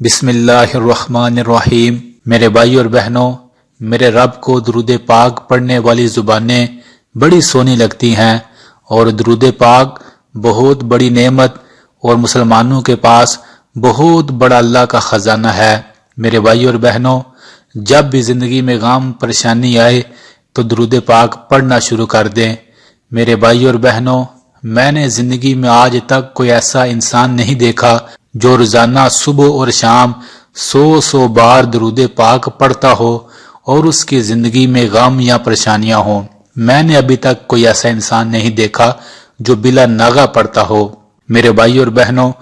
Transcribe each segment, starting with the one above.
बिस्मिल्लाहिर्रहमानिर्रहीम। मेरे भाई और बहनों, मेरे रब को दुरूद पाक पढ़ने वाली जुबानें बड़ी सोनी लगती हैं और दुरूद पाक बहुत बड़ी नेमत और मुसलमानों के पास बहुत बड़ा अल्लाह का खजाना है। मेरे भाई और बहनों, जब भी जिंदगी में गम परेशानी आए तो दुरूद पाक पढ़ना शुरू कर दें। मेरे भाई और बहनों, मैंने जिंदगी में आज तक कोई ऐसा इंसान नहीं देखा जो रोजाना सुबह और शाम 100 बार दुरूद पाक पढ़ता हो और उसकी जिंदगी में गम या परेशानियां हो। मैंने अभी तक कोई ऐसा इंसान नहीं देखा जो बिला नागा पढ़ता हो। मेरे भाई और बहनों,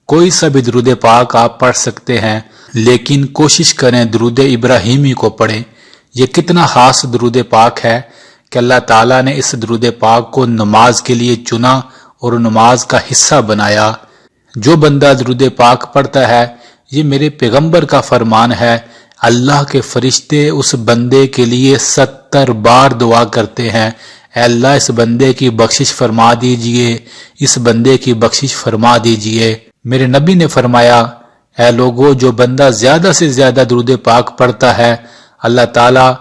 कोई सा भी दुरूद पाक आप पढ़ सकते हैं, लेकिन कोशिश करें दुरूद इब्राहिमी को पढ़ें। ये कितना खास दुरूद पाक है कि अल्लाह ताला ने इस दुरूद पाक को नमाज के लिए चुना और नमाज का हिस्सा बनाया। जो बंदा दुरूद पाक पढ़ता है, ये मेरे पैगंबर का फरमान है, अल्लाह के फरिश्ते उस बंदे के लिए 70 बार दुआ करते हैं, अल्लाह इस बंदे की बख्शिश फरमा दीजिए, इस बंदे की बख्शिश फरमा दीजिए। मेरे नबी ने फरमाया, ऐ लोगों, जो बंदा ज्यादा से ज्यादा दुरूद पाक पढ़ता है, अल्लाह ताला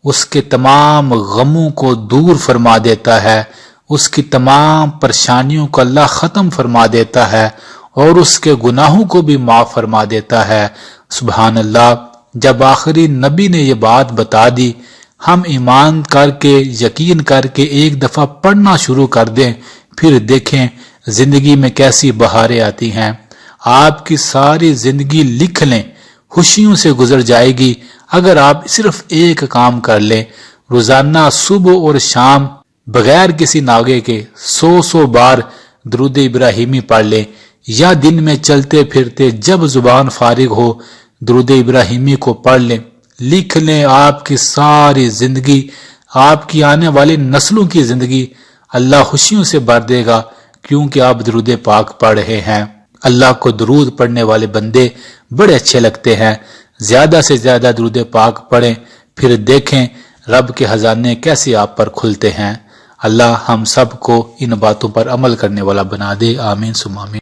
उसके तमाम गमों को दूर फरमा देता है, उसकी तमाम परेशानियों को अल्लाह खत्म फरमा देता है और उसके गुनाहों को भी माफ फरमा देता है। सुभान अल्लाह। जब आखिरी नबी ने ये बात बता दी, हम ईमान करके यकीन करके एक दफा पढ़ना शुरू कर दें, फिर देखें जिंदगी में कैसी बहारें आती हैं। आपकी सारी जिंदगी लिख लें, खुशियों से गुजर जाएगी अगर आप सिर्फ एक काम कर लें। रोजाना सुबह और शाम बगैर किसी नागे के 100 बार दुरूद इब्राहिमी पढ़ लें, या दिन में चलते फिरते जब जुबान फारिग हो दुरूद इब्राहिमी को पढ़ लें। लिख लें, आपकी सारी जिंदगी, आपकी आने वाली नस्लों की जिंदगी अल्लाह खुशियों से भर देगा, क्योंकि आप दुरूद पाक पढ़ रहे हैं। अल्लाह को दुरूद पढ़ने वाले बंदे बड़े अच्छे लगते हैं। ज्यादा से ज्यादा दुरूद पाक पढ़ें, फिर देखें रब के खजाने कैसे आप पर खुलते हैं। अल्लाह हम सब को इन बातों पर अमल करने वाला बना दे। आमीन सुम आमीन।